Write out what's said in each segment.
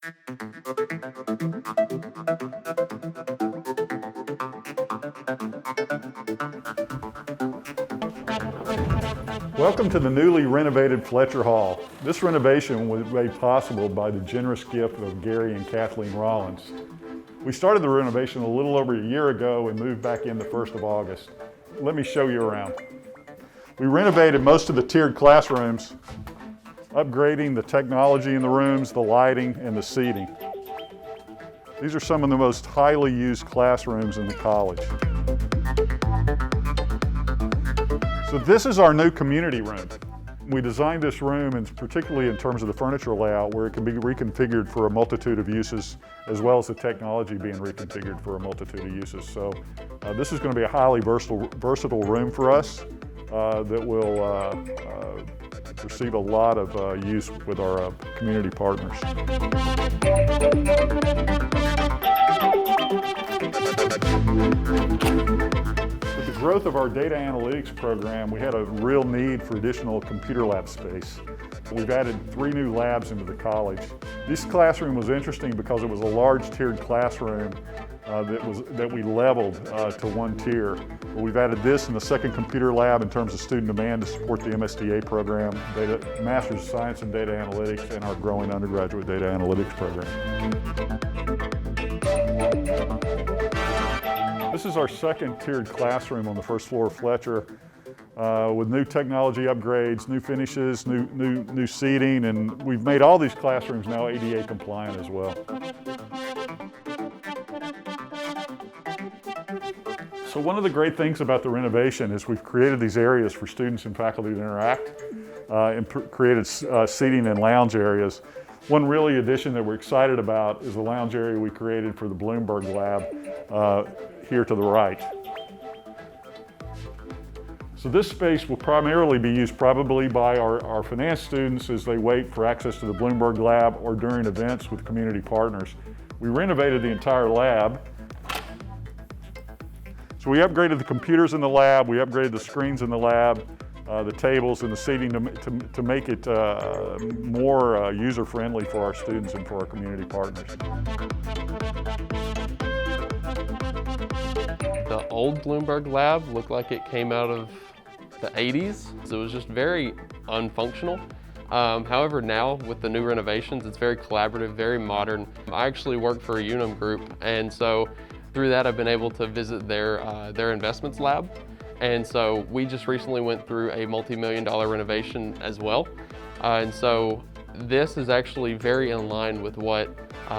Welcome to the newly renovated Fletcher Hall. This renovation was made possible by the generous gift of Gary and Kathleen Rollins. We started the renovation a little over a year ago and moved back in the 1st of August. Let me show you around. We renovated most of the tiered classrooms, upgrading the technology in the rooms, the lighting, and the seating. These are some of the most highly used classrooms in the college. So this is our new community room. We designed this room, and particularly in terms of the furniture layout, where it can be reconfigured for a multitude of uses, as well as the technology being reconfigured for a multitude of uses. So this is going to be a highly versatile room for us that will receive a lot of use with our community partners. With the growth of our data analytics program, we had a real need for additional computer lab space. We've added 3 new labs into the college. This classroom was interesting because it was a large tiered classroom that we leveled to one tier. We've added this in the second computer lab in terms of student demand to support the MSDA program, Master's of Science in Data Analytics, and our growing undergraduate data analytics program. This is our second tiered classroom on the first floor of Fletcher with new technology upgrades, new finishes, new seating, and we've made all these classrooms now ADA compliant as well. So one of the great things about the renovation is we've created these areas for students and faculty to interact and created seating and lounge areas. One really addition that we're excited about is the lounge area we created for the Bloomberg Lab here to the right. So this space will primarily be used probably by our finance students as they wait for access to the Bloomberg Lab or during events with community partners. We renovated the entire lab. So we upgraded the computers in the lab, we upgraded the screens in the lab, the tables and the seating to make it more user-friendly for our students and for our community partners. The old Bloomberg lab looked like it came out of the 80s. So it was just very unfunctional. However, now with the new renovations, it's very collaborative, very modern. I actually work for a Unum group, and so through that I've been able to visit their investments lab. And so we just recently went through a multi-million-dollar renovation as well. And so this is actually very in line with what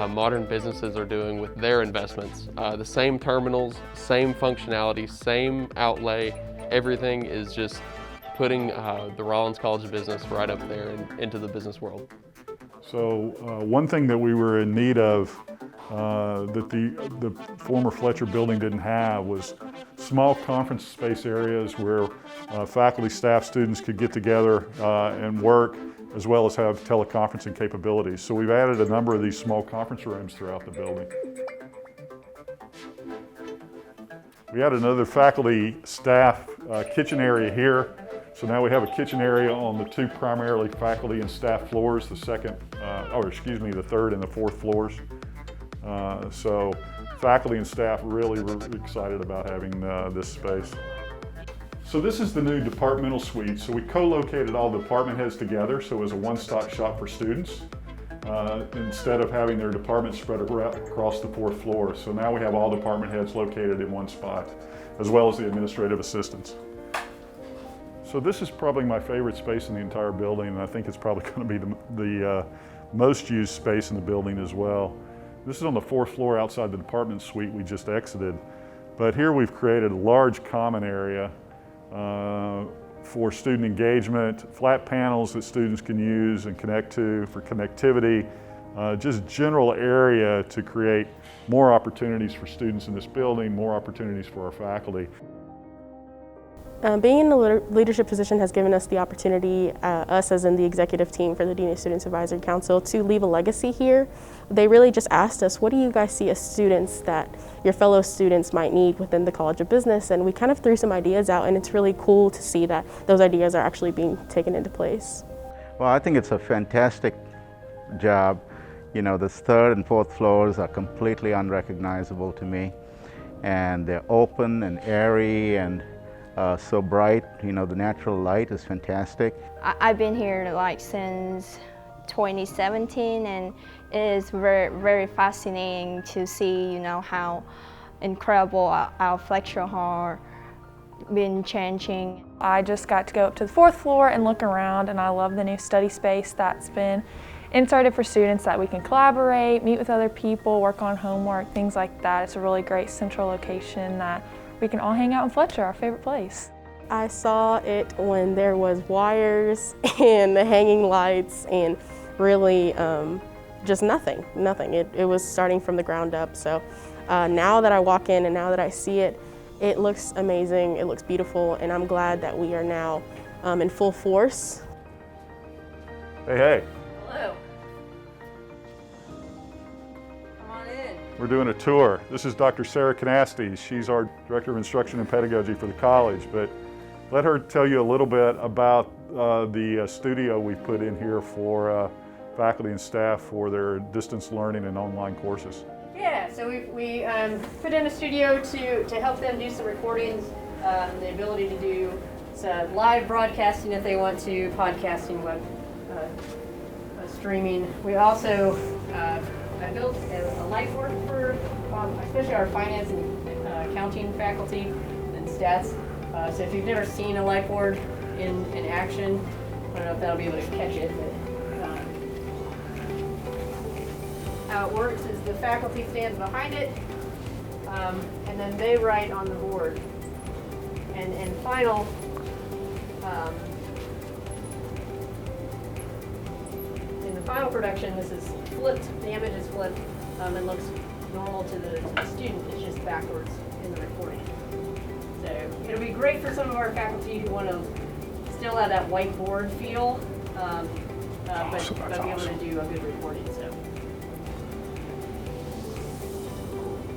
modern businesses are doing with their investments. The same terminals, same functionality, same outlay, everything is just putting the Rollins College of Business right up there and into the business world. So one thing that we were in need of that the former Fletcher building didn't have was small conference space areas where faculty, staff, students could get together and work, as well as have teleconferencing capabilities. So we've added a number of these small conference rooms throughout the building. We added another faculty, staff kitchen area here. So now we have a kitchen area on the 2 primarily faculty and staff floors, the third and the 4th floors. So faculty and staff really were excited about having this space. So this is the new departmental suite. So we co-located all the department heads together, so it was a one-stop shop for students, instead of having their departments spread across the 4th floor. So now we have all department heads located in one spot, as well as the administrative assistants. So this is probably my favorite space in the entire building, and I think it's probably going to be the most used space in the building as well. This is on the 4th floor outside the department suite we just exited. But here we've created a large common area for student engagement, flat panels that students can use and connect to for connectivity, just general area to create more opportunities for students in this building, more opportunities for our faculty. Being in a leadership position has given us the opportunity, us as in the executive team for the Dean of Students Advisory Council, to leave a legacy here. They really just asked us, what do you guys see as students that your fellow students might need within the College of Business? And we kind of threw some ideas out, and it's really cool to see that those ideas are actually being taken into place. Well, I think it's a fantastic job. You know, the third and fourth floors are completely unrecognizable to me, and they're open and airy and so bright. You know, the natural light is fantastic. I've been here like since 2017, and it is very, very fascinating to see, you know, how incredible our Fletcher Hall been changing. I just got to go up to the fourth floor and look around, and I love the new study space that's been inserted for students, that we can collaborate, meet with other people, work on homework, things like that. It's a really great central location that we can all hang out in Fletcher, our favorite place. I saw it when there was wires and the hanging lights and really just nothing. It was starting from the ground up. So now that I walk in and now that I see it, it looks amazing, it looks beautiful, and I'm glad that we are now in full force. Hey, hey. Hello. Come on in. We're doing a tour. This is Dr. Sarah Canastes. She's our Director of Instruction and Pedagogy for the college, but let her tell you a little bit about the studio we've put in here for faculty and staff for their distance learning and online courses. Yeah, so we put in a studio to help them do some recordings, the ability to do some live broadcasting if they want to, podcasting, web streaming. We also I built a life work for especially our finance and accounting faculty and stats. So if you've never seen a whiteboard in action, I don't know if that'll be able to catch it, but how it works is the faculty stands behind it, and then they write on the board. And in final, in the final production, this is flipped. The image is flipped and looks normal to the student. It's just backwards in the recording. So it'll be great for some of our faculty who want to still have that whiteboard feel, but be able to do a good recording. So.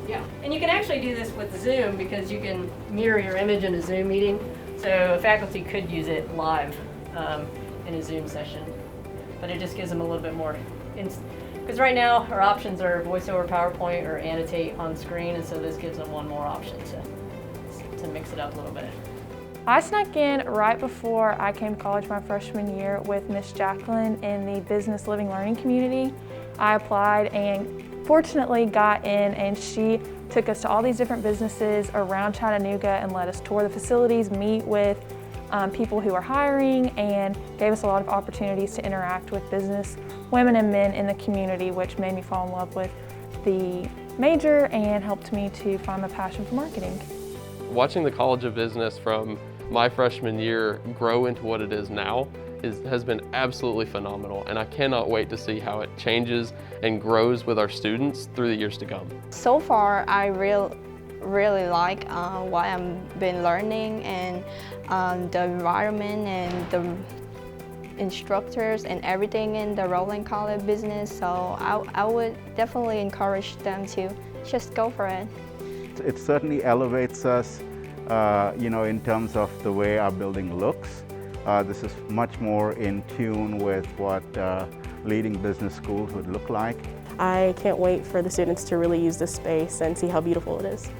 Yeah, and you can actually do this with Zoom because you can mirror your image in a Zoom meeting. So a faculty could use it live in a Zoom session, but it just gives them a little bit more. Because right now our options are voice over PowerPoint or annotate on screen, and so this gives them one more option to mix it up a little bit. I snuck in right before I came to college my freshman year with Miss Jacqueline in the Business Living Learning community. I applied and fortunately got in, and she took us to all these different businesses around Chattanooga and let us tour the facilities, meet with people who are hiring, and gave us a lot of opportunities to interact with business women and men in the community, which made me fall in love with the major and helped me to find my passion for marketing. Watching the College of Business from my freshman year grow into what it is now has been absolutely phenomenal, and I cannot wait to see how it changes and grows with our students through the years to come. So far, I really like what I've been learning, and the environment and the instructors and everything in the Rowland College business. So I would definitely encourage them to just go for it. It certainly elevates us, you know, in terms of the way our building looks. This is much more in tune with what leading business schools would look like. I can't wait for the students to really use this space and see how beautiful it is.